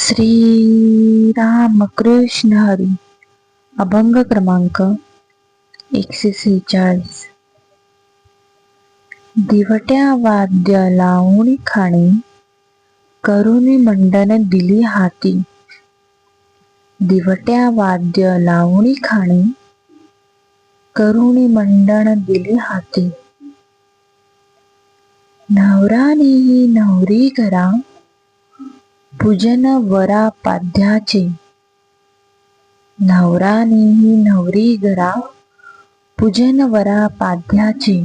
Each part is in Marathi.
श्री रामकृष्ण हरी. अभंग क्रमांक 146. दिवट्या वाद्य लावून खाणी, करुणी मंडन दिली हाती. दिवट्या वाद्य लावून खाणी, करुणी मंडन दिली हाती. नवरानेही नवरी घरा, पूजन वरा पाद्याचे. नवरानेही नवरी घरा, पूजन वरा पाद्याचे.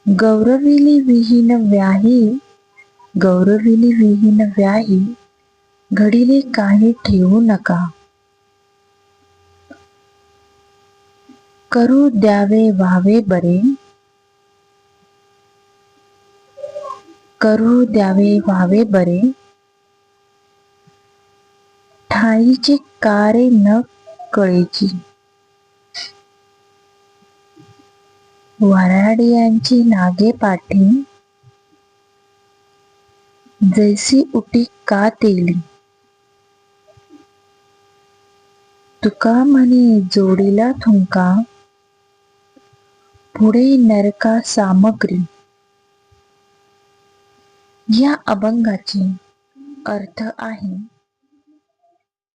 गौरविली विहीन व्याही, गौरविली विहीन व्याही, घडिले काही ठेवू नका. करू द्यावे व्हावे बरे, करू द्यावे व्हावे बरे, ठाईचे कारे न कळेची. वऱ्हाडियांची नागे पाठी, जैसी उटी का तेली. तुका म्हणे जोडीला थुंका, पुढे नरका सामग्री. या अभंगाचे अर्थ आहे